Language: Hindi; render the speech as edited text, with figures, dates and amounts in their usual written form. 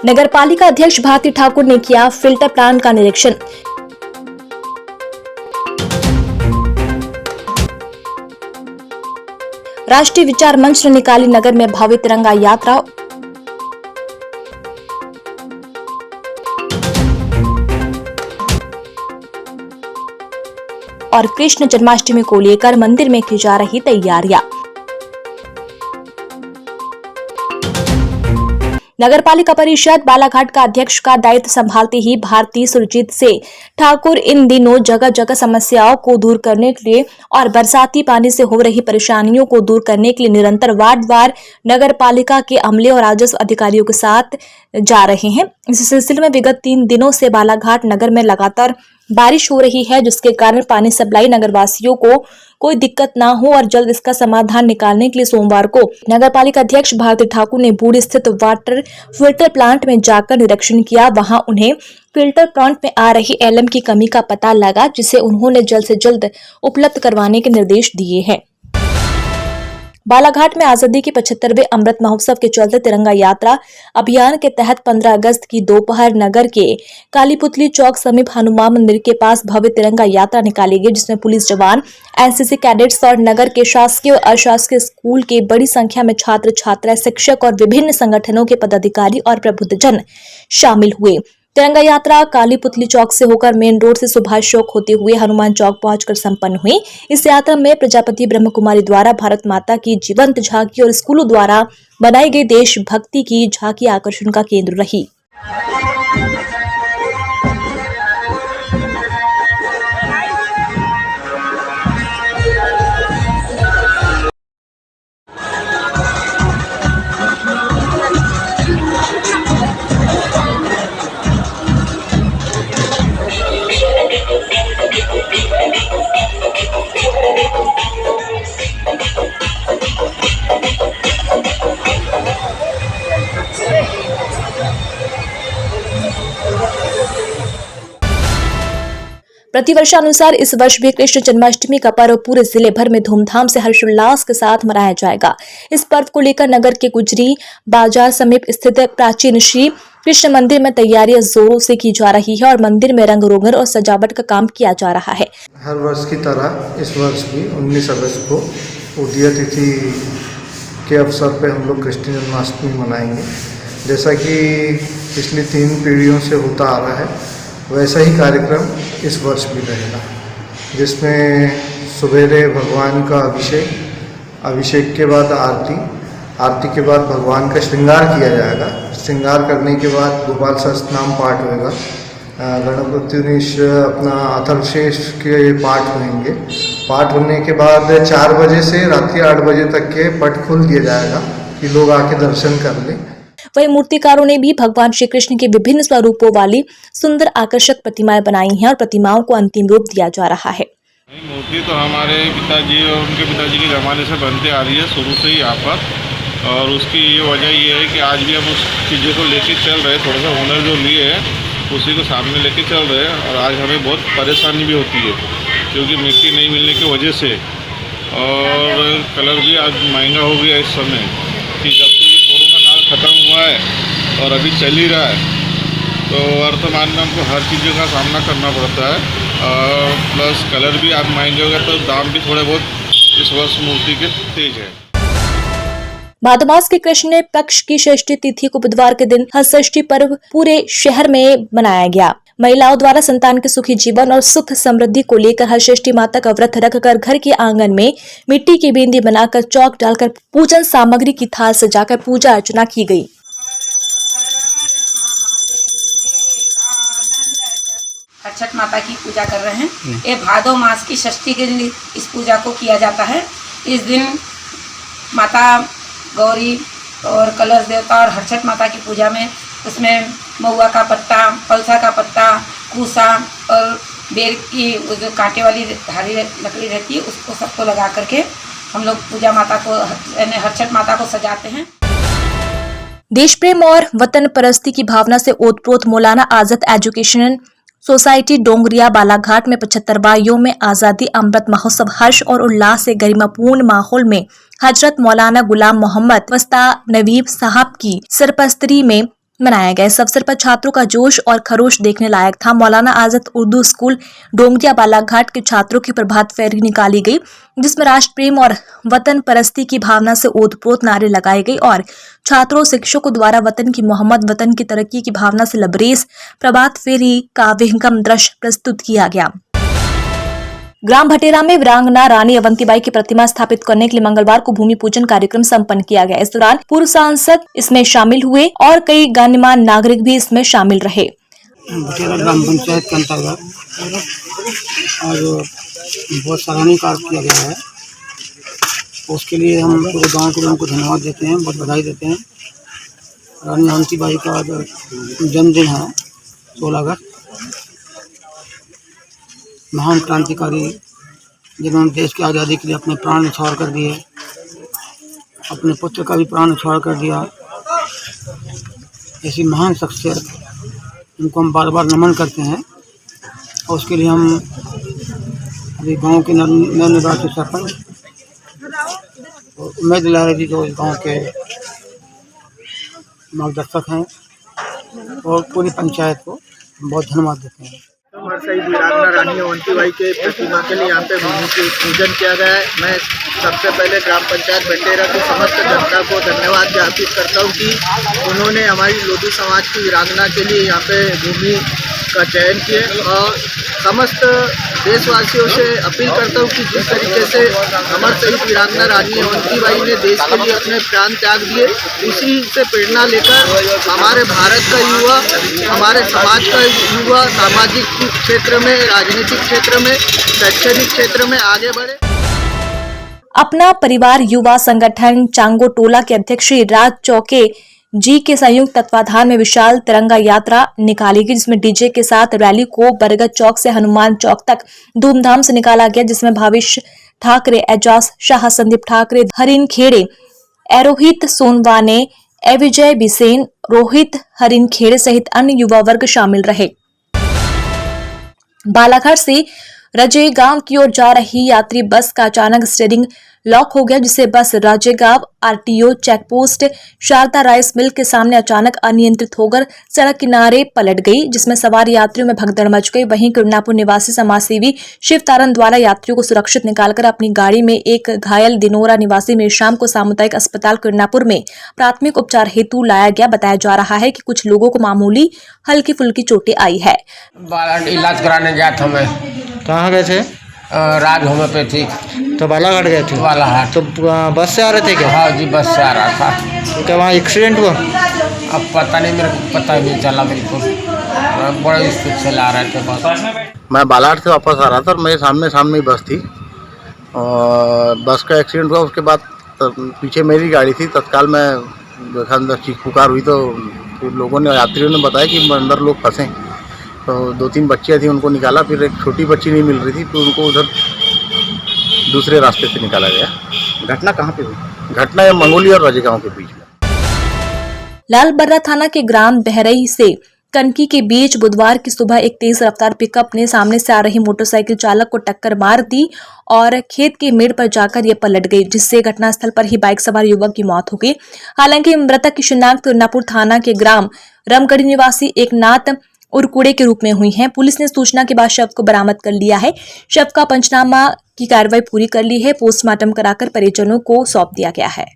नगरपालिका अध्यक्ष भारती ठाकुर ने किया फिल्टर प्लांट का निरीक्षण। राष्ट्रीय विचार मंच ने निकाली नगर में भव्य तिरंगा यात्रा। और कृष्ण जन्माष्टमी को लेकर मंदिर में की जा रही तैयारियां। नगरपालिका परिषद बालाघाट का अध्यक्ष का दायित्व संभालते ही भारती सुरजीत से ठाकुर इन दिनों जगह जगह समस्याओं को दूर करने के लिए और बरसाती पानी से हो रही परेशानियों को दूर करने के लिए निरंतर वार्डवार नगरपालिका के अमले और राजस्व अधिकारियों के साथ जा रहे हैं। इस सिलसिले में विगत 3 दिनों से बालाघाट नगर में लगातार बारिश हो रही है, जिसके कारण पानी सप्लाई नगरवासियों को कोई दिक्कत ना हो और जल्द इसका समाधान निकालने के लिए सोमवार को नगरपालिका अध्यक्ष भारती ठाकुर ने बूढ़ी स्थित वाटर फिल्टर प्लांट में जाकर निरीक्षण किया। वहां उन्हें फिल्टर प्लांट में आ रही एलएम की कमी का पता लगा, जिसे उन्होंने जल्द से जल्द उपलब्ध करवाने के निर्देश दिए हैं। बालाघाट में आजादी के 75वें अमृत महोत्सव के चलते तिरंगा यात्रा अभियान के तहत 15 अगस्त की दोपहर नगर के कालीपुतली चौक समीप हनुमान मंदिर के पास भव्य तिरंगा यात्रा निकाली गई, जिसमें पुलिस जवान, एनसीसी कैडेट्स और नगर के शासकीय और अशासकीय स्कूल के बड़ी संख्या में छात्र छात्राएं, शिक्षक और विभिन्न संगठनों के पदाधिकारी और प्रबुद्धजन शामिल हुए। तिरंगा यात्रा कालीपुतली चौक से होकर मेन रोड से सुभाष चौक होते हुए हनुमान चौक पहुंचकर संपन्न हुई। इस यात्रा में प्रजापति ब्रह्म कुमारी द्वारा भारत माता की जीवंत झांकी और स्कूलों द्वारा बनाई गई देशभक्ति की झांकी आकर्षण का केंद्र रही। प्रतिवर्षानुसार इस वर्ष भी कृष्ण जन्माष्टमी का पर्व पूरे जिले भर में धूमधाम से हर्षोल्लास के साथ मनाया जाएगा। इस पर्व को लेकर नगर के गुजरी बाजार समीप स्थित प्राचीन श्री कृष्ण मंदिर में तैयारियां जोरों से की जा रही है और मंदिर में रंग रोगन और सजावट का काम किया जा रहा है। हर वर्ष की तरह इस वर्ष भी 19 अगस्त को उदय तिथि के अवसर पर हम लोग कृष्ण जन्माष्टमी मनाएंगे। जैसा कि पिछली 3 पीढ़ियों से होता आ रहा है, वैसा ही कार्यक्रम इस वर्ष भी रहेगा, जिसमें सवेरे भगवान का अभिषेक के बाद आरती के बाद भगवान का श्रृंगार किया जाएगा। श्रृंगार करने के बाद गोपाल सहस्त्रनाम पाठ होएगा। गणपति अपना अथर्वशीर्ष के पाठ होंगे। पाठ होने के बाद 4 बजे से रात्रि 8 बजे तक के पट खोल दिया जाएगा कि लोग आके दर्शन कर लें। वही मूर्तिकारों ने भी भगवान श्री कृष्ण के विभिन्न स्वरूपों वाली सुंदर आकर्षक प्रतिमाएं बनाई हैं और प्रतिमाओं को अंतिम रूप दिया जा रहा है। मूर्ति तो हमारे पिताजी और उनके पिताजी के ज़माने से बनते आ रही है, शुरू से ही यहाँ पर। और उसकी ये वजह ये है कि आज भी हम उस चीज़ों को लेके चल रहे हैं, थोड़ा सा हुनर जो लिए है उसी को सामने लेके चल रहे हैं। और आज हमें बहुत परेशानी भी होती है क्योंकि मिट्टी नहीं मिलने की वजह से, और कलर भी आज महंगा हो गया इस समय कि जब से ये कोरोना काल ख़त्म हुआ है और अभी चल ही रहा है, तो वर्तमान में हमको हर चीज़ों का सामना करना पड़ता है। और प्लस कलर भी आज महंगे हो गए, तो दाम भी थोड़े बहुत इस वर्ष मूर्ति के तेज है। भादमास के कृष्ण पक्ष की षष्ठी तिथि को बुधवार के दिन हर षष्ठी पर्व पूरे शहर में मनाया गया। महिलाओं द्वारा संतान के सुखी जीवन और सुख समृद्धि को लेकर हर षष्ठी माता का व्रत रखकर घर के आंगन में मिट्टी की बिंदी बनाकर चौक डालकर पूजन सामग्री की थाल सजाकर पूजा अर्चना की गई। छठ माता की पूजा कर रहे हैं। ये भादो मास की षष्ठी के दिन इस पूजा को किया जाता है। इस दिन माता गौरी और कलश देवता और हरछठ माता की पूजा में उसमें महुआ का पत्ता, पलसा का पत्ता, कूसा और बेर की जो कांटे वाली धारी लकड़ी रहती है उसको सबको लगा करके हम लोग पूजा माता को यानी हरछठ माता को सजाते हैं। देश प्रेम और वतन परस्ती की भावना से ओतप्रोत मौलाना आजाद एजुकेशन सोसाइटी डोंगरिया बालाघाट में 75वां यौम आजादी अमृत महोत्सव हर्ष और उल्लास से गरिमापूर्ण माहौल में हजरत मौलाना गुलाम मोहम्मद वस्ता नवीब साहब की सरपरस्ती में मनाया गया। इस अवसर पर छात्रों का जोश और खरोश देखने लायक था। मौलाना आजाद उर्दू स्कूल डोंगरिया बालाघाट के छात्रों की प्रभात फेरी निकाली गई, जिसमें राष्ट्र प्रेम और वतन परस्ती की भावना से ओतप्रोत नारे लगाए गए और छात्रों शिक्षकों द्वारा वतन की मोहब्बत, वतन की तरक्की की भावना से लबरेज प्रभात फेरी का विहंगम दृश्य प्रस्तुत किया गया। ग्राम भटेरा में वीरांगना रानी अवंतीबाई की प्रतिमा स्थापित करने के लिए मंगलवार को भूमि पूजन कार्यक्रम संपन्न किया गया। इस दौरान पूर्व सांसद इसमें शामिल हुए और कई गणमान्य नागरिक भी इसमें शामिल रहे। भटेरा ग्राम पंचायत के अंतर्गत आज बहुत सराहनीय कार्य किया गया है। उसके लिए हम पूरे गांव के लोगों को धन्यवाद देते हैं, बहुत बधाई देते हैं। रानी अवंतीबाई का जन्मदिन है 16 अगस्त। महान क्रांतिकारी जिन्होंने देश की आज़ादी के लिए अपने प्राण न्यौछावर कर दिए, अपने पुत्र का भी प्राण न्यौछावर कर दिया। ऐसी महान शख्सियत, उनको हम बार बार नमन करते हैं। और उसके लिए हम अभी गांव के नवनिर्वाचित सरपंच उम्मीद लाल जी जो इस गाँव के मार्गदर्शक हैं और पूरी पंचायत को बहुत धन्यवाद देते हैं। अमर शहीद वीरांगना रानी अवंतीबाई के प्रतिमा के लिए यहाँ पे भूमि पूजन किया गया है। मैं सबसे पहले ग्राम पंचायत भटेरा की समस्त जनता को धन्यवाद ज्ञापित करता हूँ कि उन्होंने हमारी लोधी समाज की वीरांगना के लिए यहाँ पे भूमि का चयन किए। और समस्त देशवासियों से अपील करता हूँ कि जिस तरीके से अमर शहीद वीरांगना रानी अवंतीबाई ने देश के लिए अपने प्राण त्याग दिए, उसी से प्रेरणा लेकर हमारे भारत का युवा, हमारे समाज का युवा सामाजिक क्षेत्र में, राजनीतिक क्षेत्र में, शैक्षणिक क्षेत्र में आगे बढ़े। अपना परिवार युवा संगठन चांगो टोला के अध्यक्ष श्री राज चौके जी के संयुक्त तत्वाधान में विशाल तिरंगा यात्रा निकाली गई, जिसमें डीजे के साथ रैली को बरगद चौक से हनुमान चौक तक धूमधाम से निकाला गया, जिसमें भाविश ठाकरे, एजाज शाह, संदीप ठाकरे, हरिन खेड़े, एरोहित सोनवाने, एविजय बिसेन, रोहित हरिन खेड़े सहित अन्य युवा वर्ग शामिल रहे। बालाघाट से रजेगांव की ओर जा रही यात्री बस का अचानक स्टीयरिंग लॉक हो गया, जिससे bus Rajegaon RTO checkpost Sharda rice mill के सामने अचानक अनियंत्रित होकर सड़क किनारे पलट गई, जिसमें सवार यात्रियों में भगदड़ मच गई। वहीं किरणापुर निवासी समाजसेवी शिव तारण द्वारा यात्रियों को सुरक्षित निकालकर अपनी गाड़ी में एक घायल दिनोरा निवासी मेरशाम को सामुदायिक अस्पताल किरणापुर में प्राथमिक उपचार हेतु लाया गया। बताया जा रहा है कि कुछ लोगों को मामूली हल्की फुल्की चोटें आई है। इलाज कराने गया था मैं। कहाँ गए थे? राज होम्योपैथिक। तो बालाघाट गए थे? बालाघाट। तो बस से आ रहे थे क्या? हाँ जी, बस से आ रहा था। तो क्या वहाँ एक्सीडेंट हुआ? अब पता नहीं, मेरे को पता ही नहीं चला बिल्कुल। बड़े स्पीड से ला रहे थे बस। मैं बालाघाट से वापस आ रहा था और मेरे सामने ही बस थी और बस का एक्सीडेंट हुआ। उसके बाद पीछे मेरी गाड़ी थी। तत्काल मैं अंदर चीख पुकार हुई तो लोगों ने, यात्रियों ने बताया कि अंदर लोग फंसे। तो 2-3 बच्चियाँ थी, उनको निकाला। फिर एक छोटी बच्ची नहीं मिल रही थी, तो उनको उधर दूसरे रास्ते से निकाला गया। घटना कहाँ पे हुई? घटना है मंगोली और राजेगांव के बीच में। लालबर्रा थाना के ग्राम बहरई से कनकी के बीच बुधवार की सुबह एक तेज रफ्तार पिकअप ने सामने से आ रही मोटरसाइकिल चालक को टक्कर मार दी और खेत के मेड़ पर जाकर ये पलट गई, जिससे घटनास्थल पर ही बाइक सवार युवक की मौत हो गई। हालांकि मृतक की शिनाख्त किरणापुर थाना के ग्राम रमगढ़ी निवासी एक नाथ उरकुड़े के रूप में हुई है। पुलिस ने सूचना के बाद शव को बरामद कर लिया है। शव का पंचनामा की कार्रवाई पूरी कर ली है। पोस्टमार्टम कराकर परिजनों को सौंप दिया गया है।